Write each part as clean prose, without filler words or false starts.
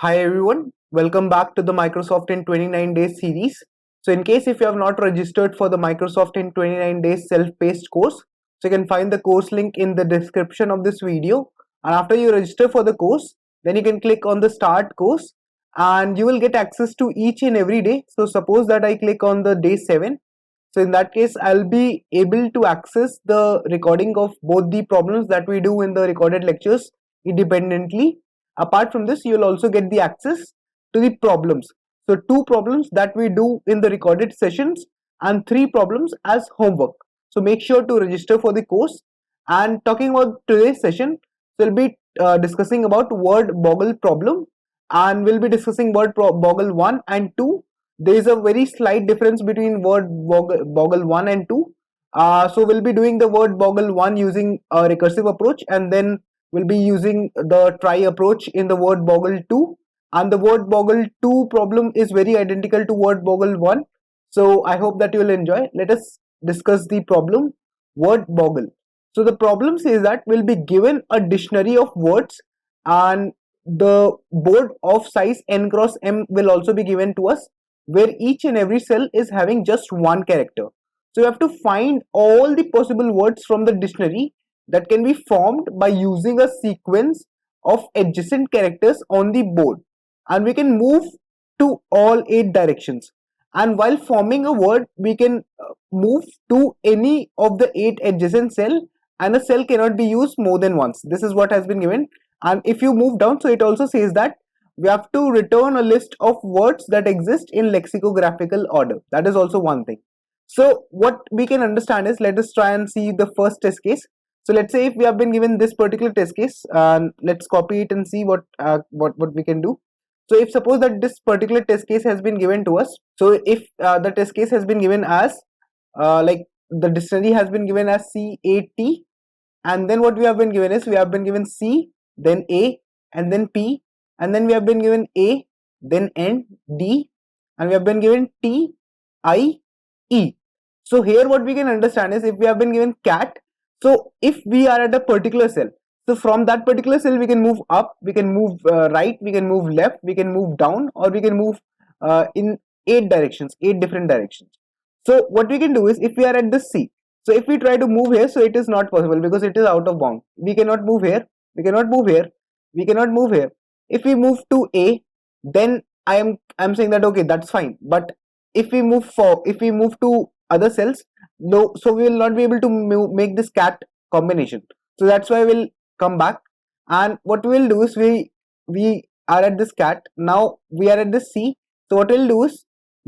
Hi everyone, welcome back to the Microsoft in 29 days series. So in case if you have not registered for the Microsoft in 29 days self-paced course, so you can find the course link in the description of this video, and after you register for the course, then you can click on the start course and you will get access to each and every day. So suppose that I click on the day 7. So in that case, I'll be able to access the recording of both the problems that we do in the recorded lectures independently. Apart from this, you'll also get the access to the problems. So two problems that we do in the recorded sessions and three problems as homework. So make sure to register for the course. And talking about today's session, so we'll be discussing about word boggle problem, and we'll be discussing word boggle 1 and 2. There is a very slight difference between word boggle 1 and 2. So we'll be doing the word boggle 1 using a recursive approach, and then we'll be using the try approach in the word boggle 2. And the word boggle 2 problem is very identical to word boggle 1. So I hope that you will enjoy. Let us discuss the problem word boggle. So the problem says that we'll be given a dictionary of words, and the board of size n cross m will also be given to us, where each and every cell is having just one character. So you have to find all the possible words from the dictionary that can be formed by using a sequence of adjacent characters on the board, and we can move to all 8 directions. And while forming a word, we can move to any of the 8 adjacent cell, and a cell cannot be used more than once. This is what has been given. And if you move down, so it also says that we have to return a list of words that exist in lexicographical order. That is also one thing. So what we can understand is, let us try and see the first test case. So let's say if we have been given this particular test case, and let's copy it and see what we can do. So if suppose that this particular test case has been given to us, so if the test case has been given as like the dictionary has been given as CAT, and then what we have been given is, we have been given C, then A, and then P, and then we have been given A, then N, D, and we have been given T, I, E. So here what we can understand is, if we have been given cat, so if we are at a particular cell, so from that particular cell we can move up, we can move right, we can move left, we can move down, or we can move in 8 directions, 8 different directions. So what we can do is, if we are at the C, so if we try to move here, so it is not possible because it is out of bound. We cannot move here, we cannot move here, we cannot move here. If we move to A, then I'm saying that okay, that's fine. But if we move to other cells, no, so we will not be able to make this cat combination. So that's why we'll come back, and what we will do is, we are at this cat, now we are at this C. So what we'll do is,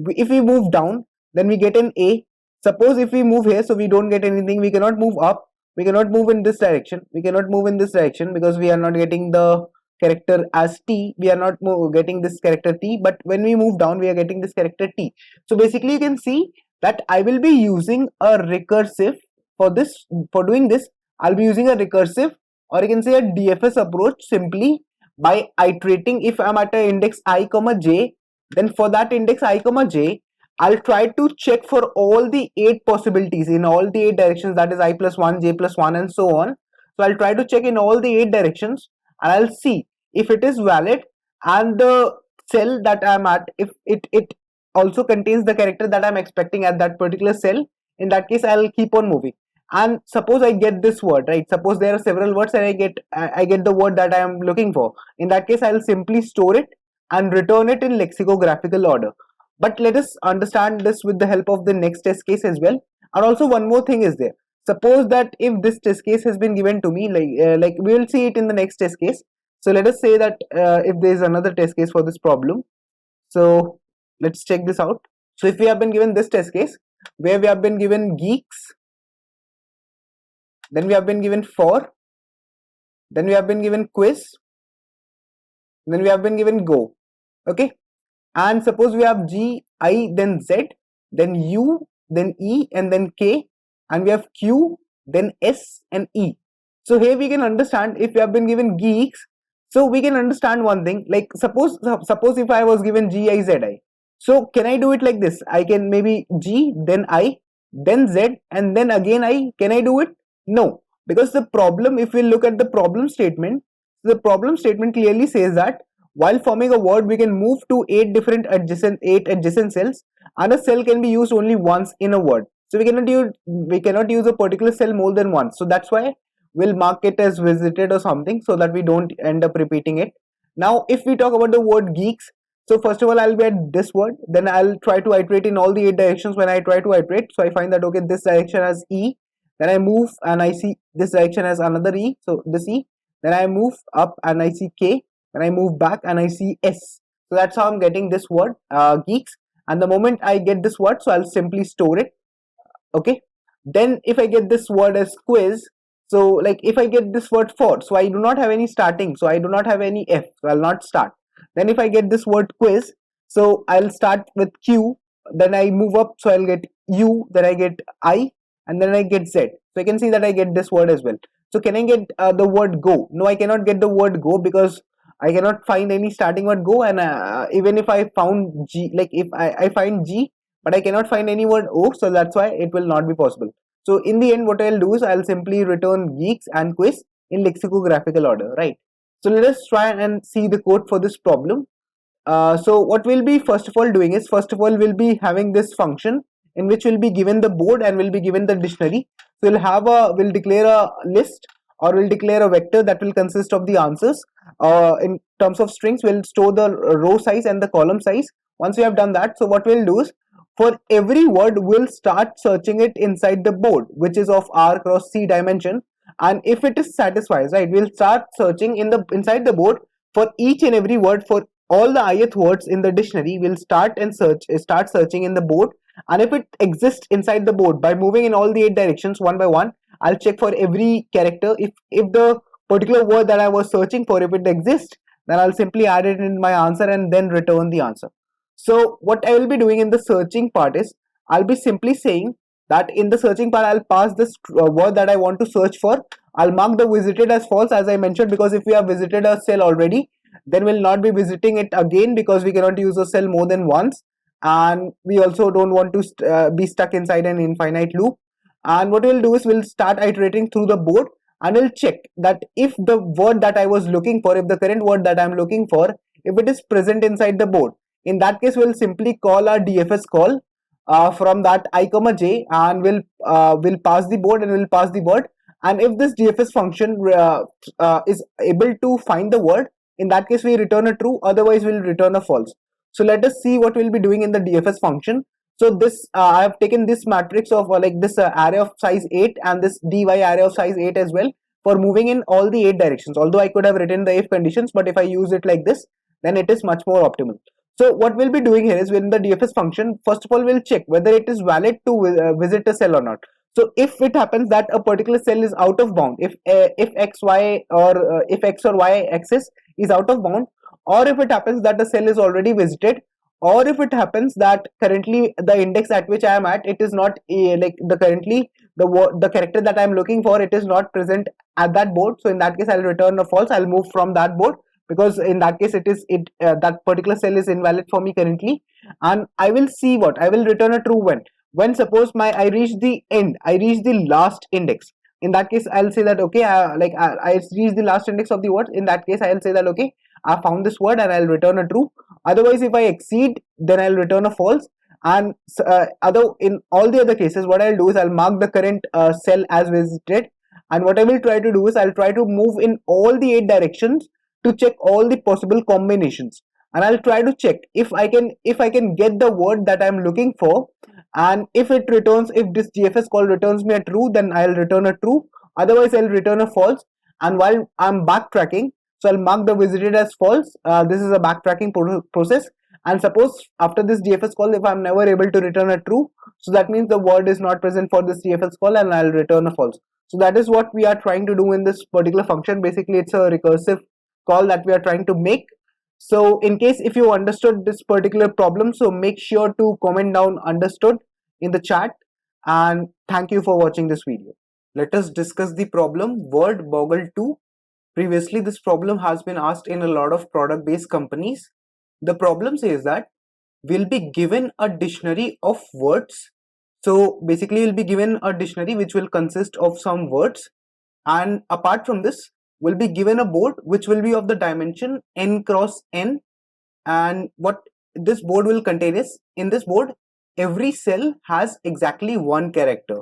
if we move down, then we get an A. Suppose if we move here, so we don't get anything, we cannot move up, we cannot move in this direction, we cannot move in this direction because we are not getting the character as T, we are not getting this character T, but when we move down we are getting this character T. So basically you can see that I will be using a recursive for this. For doing this, I'll be using a recursive, or you can say a DFS approach, simply by iterating. If I'm at a index I comma j, then for that index I comma j, I'll try to check for all the 8 possibilities in all the 8 directions, that is I plus 1, j plus 1, and so on. So I'll try to check in all the 8 directions, and I'll see if it is valid, and the cell that I'm at, if it also contains the character that I'm expecting at that particular cell. In that case, I'll keep on moving. And suppose I get this word, right? Suppose there are several words and I get the word that I am looking for. In that case, I'll simply store it and return it in lexicographical order. But let us understand this with the help of the next test case as well. And also one more thing is there. Suppose that if this test case has been given to me, like we will see it in the next test case. So let us say that if there is another test case for this problem. So let's check this out. So if we have been given this test case, where we have been given geeks, then we have been given for, then we have been given quiz, then we have been given go. Okay, and suppose we have G, I, then Z, then U, then E, and then K, and we have Q, then S and E. So here we can understand, if we have been given geeks, so we can understand one thing, like suppose if I was given G, I, Z, I. So can I do it like this? I can maybe G, then I, then Z, and then again I. Can I do it? No, because the problem, if we look at the problem statement, the problem statement clearly says that while forming a word, we can move to eight adjacent cells, and a cell can be used only once in a word. So we cannot use a particular cell more than once. So that's why we'll mark it as visited or something, so that we don't end up repeating it. Now, if we talk about the word geeks, so first of all, I'll get this word, then I'll try to iterate in all the eight directions. When I try to iterate, so I find that okay, this direction has E, then I move and I see this direction has another E, so this E, then I move up and I see K, then I move back and I see S. So that's how I'm getting this word, geeks. And the moment I get this word, so I'll simply store it. Okay, then if I get this word as quiz, so like if I get this word for, so I do not have any starting, so I do not have any F, so I'll not start. Then if I get this word quiz, so I'll start with Q, then I move up, so I'll get U, then I get I, and then I get Z. So I can see that I get this word as well. So can I get the word go? No, I cannot get the word go, because I cannot find any starting word go. And even if I found G, like if I find G, but I cannot find any word O, so that's why it will not be possible. So in the end, what I'll do is I'll simply return geeks and quiz in lexicographical order, right? So let us try and see the code for this problem. So what we'll be first of all doing is, first of all, we'll be having this function in which we'll be given the board and we'll be given the dictionary. So we'll declare a list, or we'll declare a vector that will consist of the answers. In terms of strings, we'll store the row size and the column size. Once we have done that, so what we'll do is, for every word, we'll start searching it inside the board, which is of R cross C dimension. And if it is satisfied, right, we'll start searching inside the board for each and every word. For all the ith words in the dictionary, we'll start searching in the board. And if it exists inside the board, by moving in all the eight directions one by one, I'll check for every character. If the particular word that I was searching for, if it exists, then I'll simply add it in my answer and then return the answer. So what I will be doing in the searching part is, I'll be simply saying that in the searching part, I'll pass this word that I want to search for. I'll mark the visited as false, as I mentioned, because if we have visited a cell already, then we'll not be visiting it again, because we cannot use a cell more than once. And we also don't want to be stuck inside an infinite loop. And what we'll do is, we'll start iterating through the board, and we'll check that if the word that I was looking for, if the current word that I'm looking for, if it is present inside the board. In that case, we'll simply call our DFS call from that I comma j, and we'll pass the board and we'll pass the word. And if this DFS function is able to find the word, in that case we return a true, otherwise we'll return a false. So let us see what we'll be doing in the DFS function. So this I have taken this matrix of like this array of size 8 and this dy array of size 8 as well, for moving in all the 8 directions. Although I could have written the if conditions, but if I use it like this, then it is much more optimal. So what we'll be doing here is, within the DFS function, first of all we'll check whether it is valid to visit a cell or not. So if it happens that a particular cell is out of bound, if x y or if x or y axis is out of bound, or if it happens that the cell is already visited, or if it happens that currently the index at which I am at, it is not like the character that I am looking for, it is not present at that board. So in that case, I'll return a false. I'll move from that board, because in that case that particular cell is invalid for me currently. And I will see what I will return a true when suppose I reach the end, I reach the last index. In that case, I'll say that okay, I reach the last index of the word. In that case, I'll say that okay, I found this word, and I'll return a true. Otherwise, if I exceed, then I'll return a false. And in all the other cases, what I'll do is, I'll mark the current cell as visited. And what I will try to do is, I'll try to move in all the 8 directions to check all the possible combinations. And I'll try to check if I can get the word that I'm looking for. And if this DFS call returns me a true, then I'll return a true. Otherwise, I'll return a false. And while I'm backtracking, so I'll mark the visited as false. This is a backtracking process. And suppose after this DFS call, if I'm never able to return a true, so that means the word is not present for this DFS call, and I'll return a false. So that is what we are trying to do in this particular function. Basically, it's a recursive call that we are trying to make. So in case if you understood this particular problem, so make sure to comment down understood in the chat, and thank you for watching this video. Let us discuss the problem word boggle 2. Previously, this problem has been asked in a lot of product based companies. The problem says that we'll be given a dictionary of words. So basically, we'll be given a dictionary which will consist of some words, and apart from this, will be given a board which will be of the dimension n cross n, and what this board will contain is, in this board every cell has exactly one character.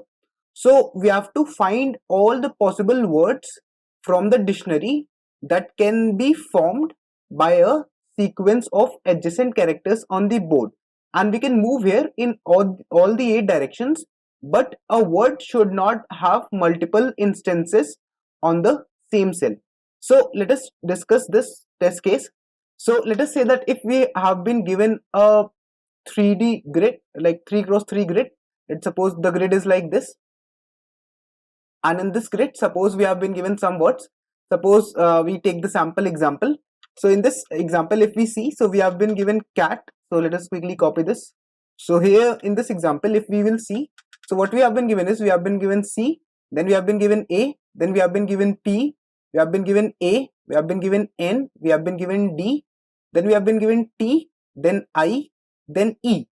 So we have to find all the possible words from the dictionary that can be formed by a sequence of adjacent characters on the board, and we can move here in all the 8 directions, but a word should not have multiple instances on the same cell. So let us discuss this test case. So let us say that if we have been given a 3D grid, like 3 cross 3 grid, let's suppose the grid is like this, and in this grid suppose we have been given some words. Suppose we take the sample example. So in this example, if we see, so we have been given cat. So let us quickly copy this. So here in this example, if we will see, so what we have been given is, we have been given C, then we have been given A, then we have been given P, we have been given A, we have been given N, we have been given D, then we have been given T, then I, then E,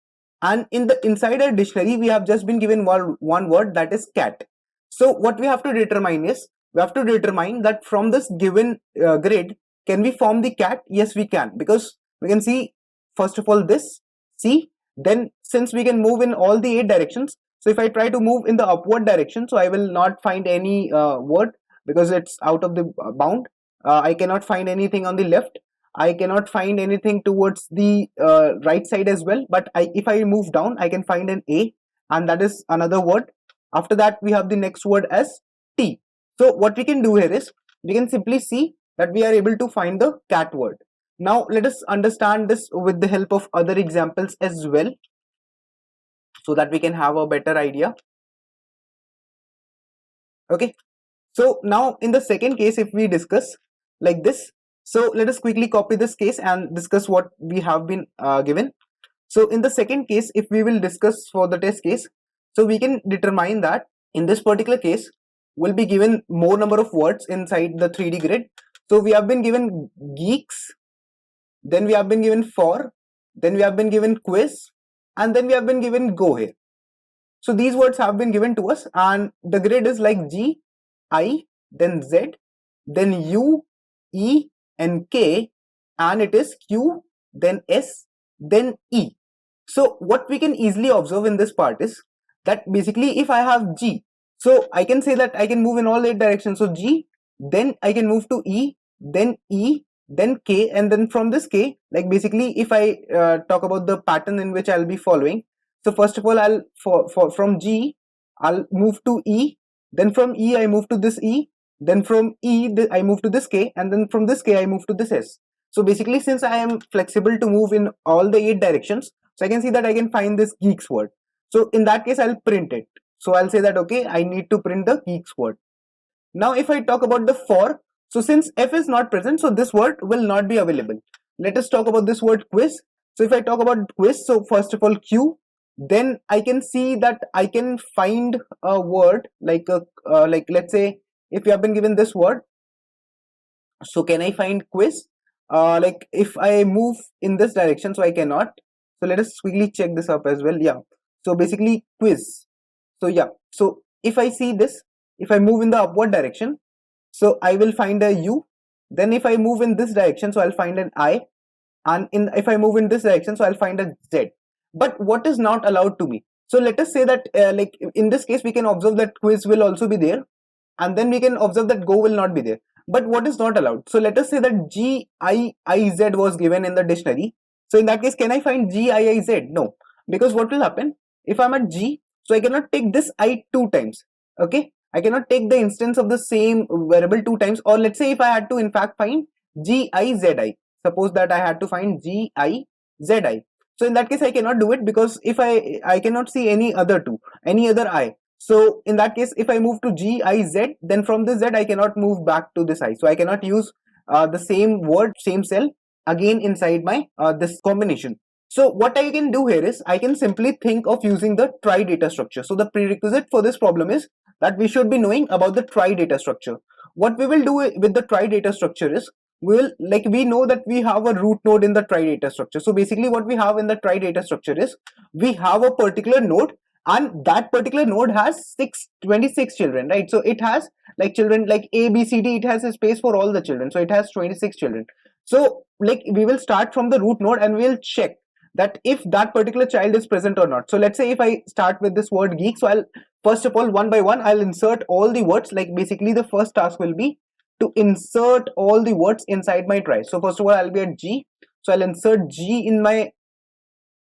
and in the inside our dictionary we have just been given one word, that is cat. So what we have to determine is, we have to determine that from this given grid, can we form the cat? Yes, we can, because we can see first of all this C, then since we can move in all the 8 directions, so if I try to move in the upward direction, so I will not find any word because it's out of the bound. I cannot find anything on the left, I cannot find anything towards the right side as well, but if I move down, I can find an A, and that is another word. After that, we have the next word as T. So what we can do here is, we can simply see that we are able to find the cat word. Now let us understand this with the help of other examples as well, so that we can have a better idea. Okay, so now in the second case, if we discuss like this, so let us quickly copy this case and discuss what we have been given. So in the second case, if we will discuss for the test case, so we can determine that in this particular case will be given more number of words inside the 3D grid. So we have been given geeks, then we have been given for, then we have been given quiz, and then we have been given go here. So these words have been given to us, and the grid is like G, I, then Z, then U, E, and K, and it is Q, then S, then E. So what we can easily observe in this part is that basically if I have G, so I can say that I can move in all 8 directions. So G, then I can move to E, then K, and then from this K, like basically if I talk about the pattern in which I'll be following. So first of all, I'll from G, I'll move to E, then from E I move to this E, then from E I move to this K, and then from this K I move to this S. So basically, since I am flexible to move in all the 8 directions, so I can see that I can find this geeks word. So in that case, I'll print it. So I'll say that, okay, I need to print the geeks word. Now if I talk about the for, so since F is not present, so this word will not be available. Let us talk about this word quiz. So if I talk about quiz, so first of all Q, then I can see that I can find a word like like let's say if you have been given this word, so can I find quiz? Like if I move in this direction, so I cannot. So let us quickly check this up as well. Yeah, so basically quiz. So yeah, so if I see this, if I move in the upward direction, so I will find a U. Then if I move in this direction, so I'll find an I, and if I move in this direction, so I'll find a Z. But what is not allowed to me? So let us say that like in this case, we can observe that quiz will also be there, and then we can observe that go will not be there. But what is not allowed? So let us say that GIIZ was given in the dictionary. So in that case, can I find GIIZ? No, because what will happen if I'm at G? So I cannot take this I 2 times. Okay, I cannot take the instance of the same variable 2 times. Or let's say if I had to in fact find GIZI, suppose that I had to find GIZI. So in that case, I cannot do it, because if I cannot see any other I. So in that case, if I move to GIZ, then from this Z I cannot move back to this I. So I cannot use the same word, same cell again inside my this combination. So what I can do here is, I can simply think of using the trie data structure. So the prerequisite for this problem is that we should be knowing about the trie data structure. What we will do with the trie data structure is, we know that we have a root node in the trie data structure. So basically what we have in the trie data structure is, we have a particular node, and that particular node has 26 children, right? So it has like children like A, B, C, D. It has a space for all the children, so it has 26 children. So like we will start from the root node and we'll check that if that particular child is present or not. So let's say if I start with this word geek, so I'll first of all, one by one, I'll insert all the words. Like basically the first task will be to insert all the words inside my trie. So first of all, I'll be at G, so I'll insert G in my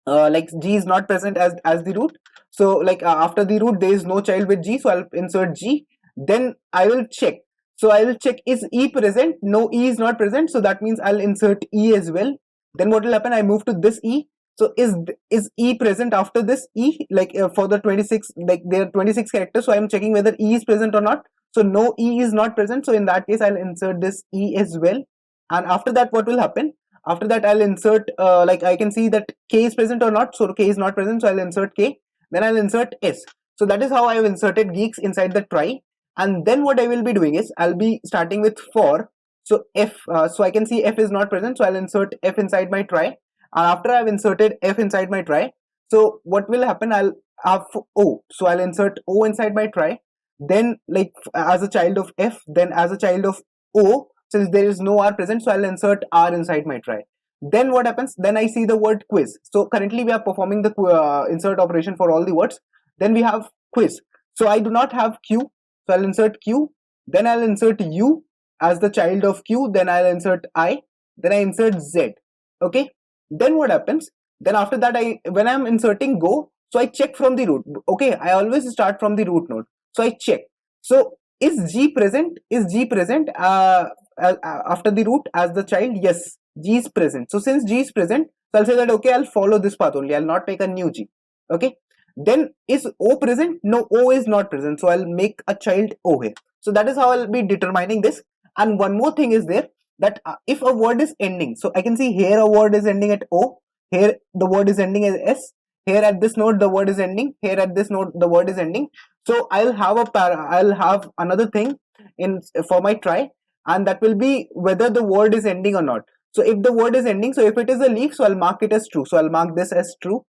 like G is not present as the root. So like after the root there is no child with G, so I'll insert G. Then I will check. So I will check, is E present? No, E is not present, so that means I'll insert E as well. Then what will happen? I move to this E. So is E present after this E? Like for the 26, like there are 26 characters, so I'm checking whether E is present or not. So no, E is not present, so in that case I'll insert this E as well. And after that what will happen? After that I'll insert like I can see that K is present or not. So K is not present, so I'll insert K. Then I'll insert S. So that is how I have inserted geeks inside the trie. And then what I will be doing is I'll be starting with for. So F, so I can see F is not present, so I'll insert F inside my trie. And after I've inserted F inside my trie, so what will happen? I'll have O. So I'll insert O inside my trie. Then like as a child of F, then as a child of O, since there is no R present, so I'll insert R inside my trie. Then what happens? Then I see the word quiz. So currently we are performing the insert operation for all the words. Then we have quiz. So I do not have Q, so I'll insert Q. Then I'll insert U as the child of Q. Then I'll insert I. Then I insert Z. Okay. Then what happens? Then after that, when I'm inserting go, so I check from the root. Okay, I always start from the root node. So I check. So is G present? Is G present after the root as the child? Yes, G is present. So since G is present, so I'll say that okay, I'll follow this path only. I'll not make a new G. Okay. Then is O present? No, O is not present. So I'll make a child O here. So that is how I'll be determining this. And one more thing is there, that if a word is ending, so I can see here a word is ending at O, here the word is ending as S, here at this node the word is ending, here at this node the word is ending. So I'll have another thing in for my trie, and that will be whether the word is ending or not. So if the word is ending, so if it is a leaf, so I'll mark it as true. So I'll mark this as true.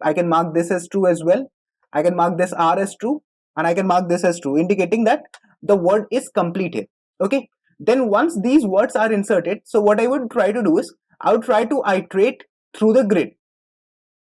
I can mark this as true as well. I can mark this R as true, and I can mark this as true, indicating that the word is complete here. Okay. Then once these words are inserted, so what I would try to do is I would try to iterate through the grid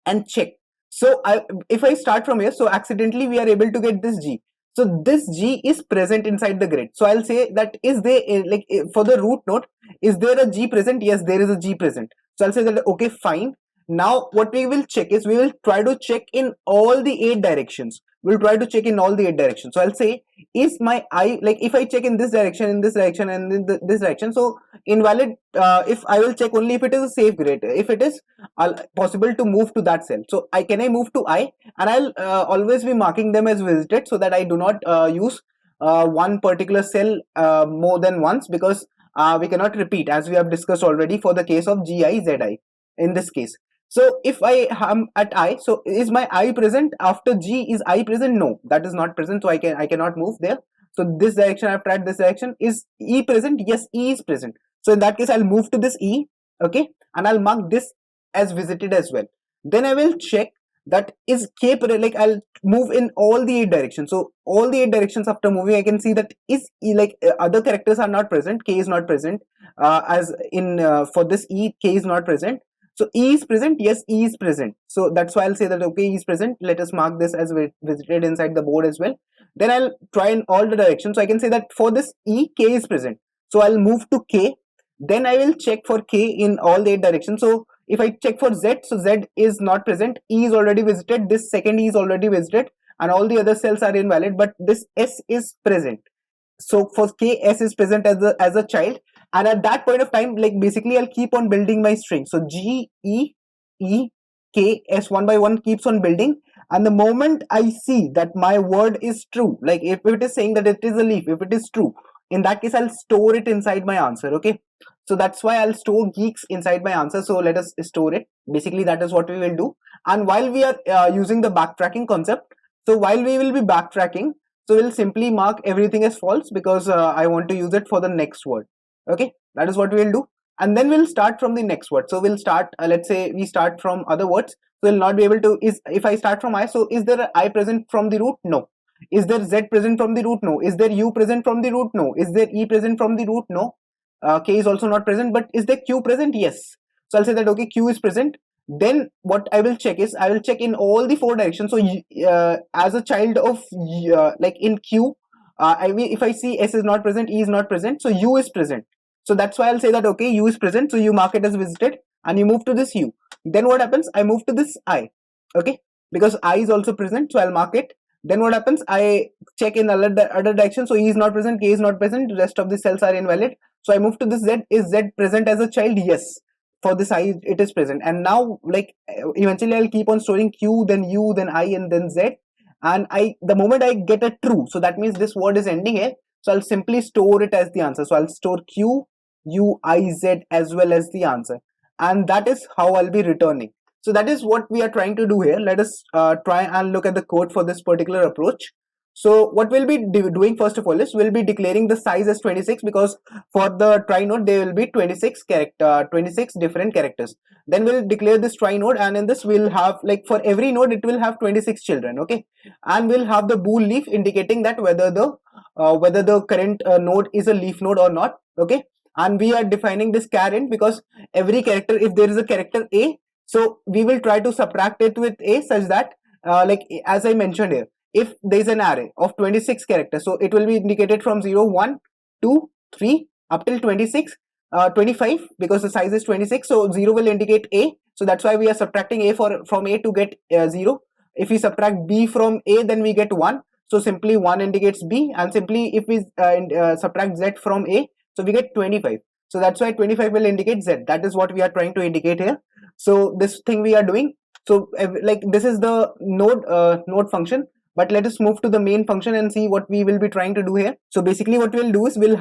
and check. So if I start from here, so accidentally we are able to get this G. So this G is present inside the grid. So I'll say that is there like for the root node, is there a G present? Yes, there is a G present. So I'll say that okay, fine. Now what we will check is we will try to check in all the 8 directions. We'll try to check in all the 8 directions. So I'll say, is my I, like if I check in this direction, and in this direction, so invalid. If I will check only if it is a safe grid, if it is possible to move to that cell. So can I move to I, and I'll always be marking them as visited, so that I do not use one particular cell more than once, because we cannot repeat, as we have discussed already for the case of GI ZI in this case. So if I am at I, so is my I present after G? Is I present? No, that is not present. So I cannot move there. So this direction I've tried this direction. Is E present? Yes, E is present. So in that case, I'll move to this E. Okay, and I'll mark this as visited as well. Then I will check that is K, like I'll move in all the 8 directions. So all the 8 directions after moving, I can see that is E, like other characters are not present. K is not present. As in for this E, K is not present. So E is present. Yes, E is present. So that's why I'll say that okay, E is present. Let us mark this as visited inside the board as well. Then I'll try in all the directions. So I can say that for this E, K is present. So I'll move to K. Then I will check for K in all the 8 directions. So if I check for Z, so Z is not present. E is already visited. This second E is already visited, and all the other cells are invalid. But this S is present. So for K, S is present as a child. And at that point of time, like basically I'll keep on building my string. So G, E, E, K, S, one by one keeps on building. And the moment I see that my word is true, like if it is saying that it is a leaf, if it is true, in that case I'll store it inside my answer. Okay, so that's why I'll store geeks inside my answer. So let us store it. Basically that is what we will do. And while we are using the backtracking concept, so while we will be backtracking, so we'll simply mark everything as false, because I want to use it for the next word. Okay, that is what we will do. and then we'll start from the next word. So we'll start, let's say we start from other words, so we'll not be able to, if I start from I, so is there a I present from the root? No. Is there Z present from the root? No. Is there U present from the root? No. Is there E present from the root? No. K is also not present, but is there Q present? Yes. So I'll say that okay, Q is present. Then what I will check is, I will check in all the four directions. So as a child of like in Q, if I see S is not present, E is not present, so U is present. So that's why I'll say that okay, U is present, so you mark it as visited and you move to this U. Then what happens? I move to this I, okay, because I is also present, so I'll mark it. Then what happens? I check in other direction, so E is not present, K is not present, the rest of the cells are invalid. So I move to this Z. Is Z present as a child? Yes. For this I, it is present. And now, like, eventually I'll keep on storing Q, then U, then I, and then Z. And the moment I get a true, so that means this word is ending here. So I'll simply store it as the answer. So I'll store Q, U, I, Z as well as the answer. And that is how I'll be returning. So that is what we are trying to do here. Let us try and look at the code for this particular approach. So what we'll be doing first of all is, we'll be declaring the size as 26, because for the try node there will be 26 different characters. Then we'll declare this try node, and in this we'll have, like, for every node it will have 26 children, okay, and we'll have the bool leaf indicating that whether the current node is a leaf node or not, okay. And we are defining this char int because every character, if there is a character A, so we will try to subtract it with A such that like as I mentioned here, if there is an array of 26 characters, so it will be indicated from 0, 1, 2, 3 up till 26, 25, because the size is 26, so 0 will indicate A, so that's why we are subtracting A from A to get 0. If we subtract B from A, then we get 1, so simply 1 indicates B, and simply if we subtract Z from A, so we get 25, so that's why 25 will indicate Z. That is what we are trying to indicate here. So this thing we are doing, so like this is the node function. But let us move to the main function and see what we will be trying to do here. So basically what we'll do is, we'll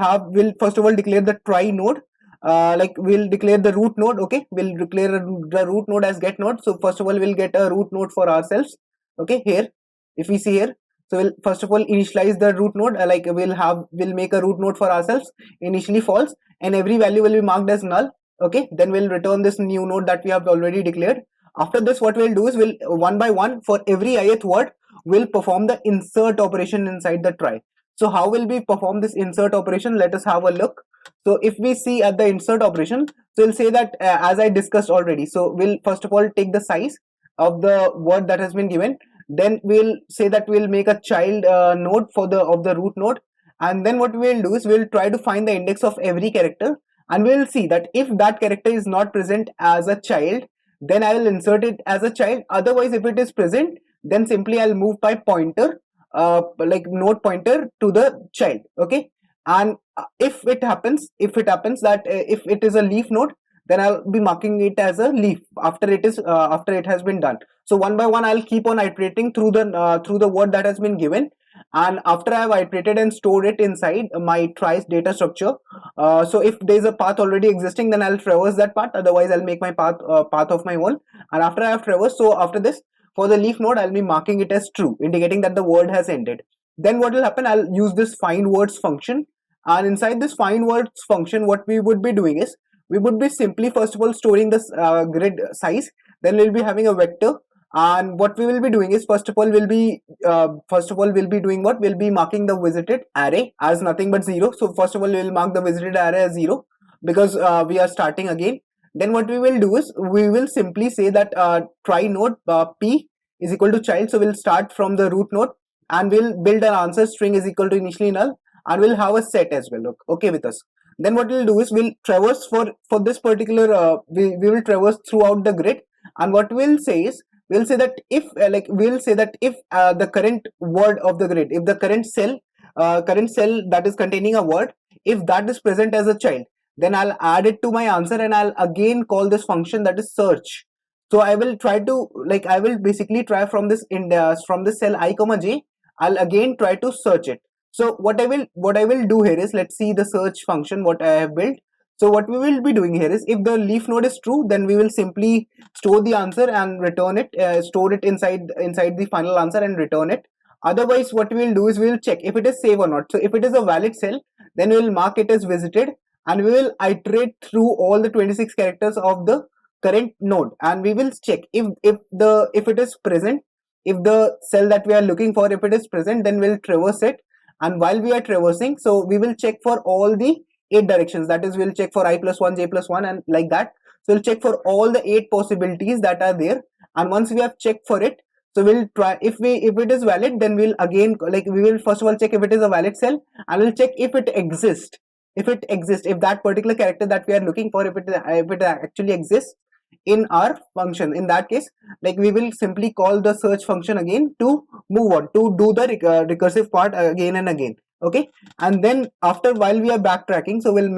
first of all declare the try node. Like we'll declare the root node, okay. We'll declare the root node as get node. So first of all we'll get a root node for ourselves, okay. Here, if we see here, so we'll first of all initialize the root node, like we'll make a root node for ourselves, initially false, and every value will be marked as null, okay. Then we'll return this new node that we have already declared. After this, what we'll do is, we'll one by one, for every ith word, will perform the insert operation inside the try. So how will we perform this insert operation? Let us have a look. So if we see at the insert operation, so we'll say that as I discussed already, so we'll first of all take the size of the word that has been given. Then we'll say that we'll make a child node of the root node, and then what we'll do is, we'll try to find the index of every character, and we'll see that if that character is not present as a child, then I will insert it as a child. Otherwise, if it is present, then simply I'll move by pointer, like node pointer to the child, okay. And if it happens that if it is a leaf node, then I'll be marking it as a leaf after it has been done. So one by one I'll keep on iterating through the word that has been given, and after I have iterated and stored it inside my tries data structure, so if there's a path already existing, then I'll traverse that path. Otherwise I'll make my path of my own. And after I have traversed, so after this, for the leaf node, I'll be marking it as true, indicating that the word has ended. Then what will happen? I'll use this find words function, and inside this find words function, what we would be doing is, we would be simply first of all storing this grid size. Then we'll be having a vector, and what we will be doing is, first of all we'll be doing what? We'll be marking the visited array as nothing but 0. So first of all we'll mark the visited array as 0, because we are starting again. Then what we will do is, we will simply say that try node p is equal to child. So we'll start from the root node, and we'll build an answer string is equal to initially null, and we'll have a set as well, okay with us. Then what we'll do is, we'll traverse for this particular we will traverse throughout the grid, and what we'll say is, we'll say that if the current word of the grid, if the current cell that is containing a word, if that is present as a child, then I'll add it to my answer, and I'll again call this function, that is search. So I will basically try from this cell I comma j, I'll again try to search it. So what I will do here is, let's see the search function what I have built. So what we will be doing here is, if the leaf node is true, then we will simply store the answer and return it, store it inside the final answer and return it. Otherwise, what we will do is, we will check if it is save or not. So if it is a valid cell, then we will mark it as visited, and we will iterate through all the 26 characters of the current node, and we will check if it is present, if the cell that we are looking for, if it is present, then we'll traverse it. And while we are traversing, so we will check for all the 8 directions, that is we'll check for I plus 1, j plus 1, and like that. So we'll check for all the 8 possibilities that are there, and once we have checked for it, so we'll try, if it is valid, then we'll again, like we will first of all check if it is a valid cell, and we'll check if it exists, if that particular character that we are looking for, if it actually exists in our function. In that case, like we will simply call the search function again to move on to do the recursive part again and again. Okay, and then after, while we are backtracking, so we'll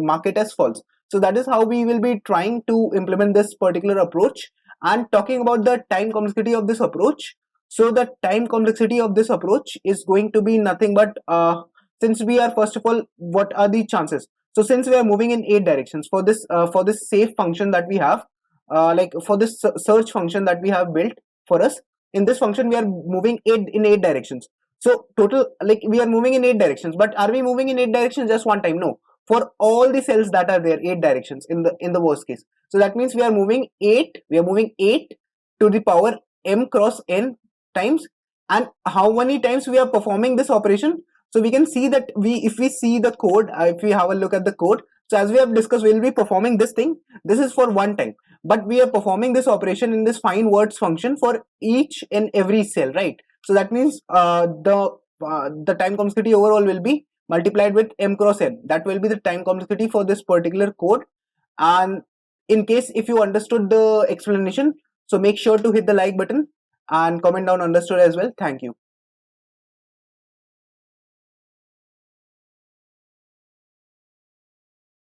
mark it as false. So that is how we will be trying to implement this particular approach. And talking about the time complexity of this approach, so the time complexity of this approach is going to be nothing but since we are, first of all, what are the chances? So since we are moving in 8 directions for this safe function that we have, like for this search function that we have built for us, in this function we are moving 8 in 8 directions. So total, like we are moving in 8 directions, but are we moving in 8 directions just one time? No, for all the cells that are there, 8 directions in the worst case. So that means we are moving 8 to the power m cross n times. And how many times we are performing this operation? So we can see that if we see the code, if we have a look at the code, so as we have discussed, we will be performing this thing. This is for one time, but we are performing this operation in this find words function for each and every cell, right? So that means the time complexity overall will be multiplied with m cross n. That will be the time complexity for this particular code. And in case if you understood the explanation, so make sure to hit the like button and comment down understood as well. Thank you.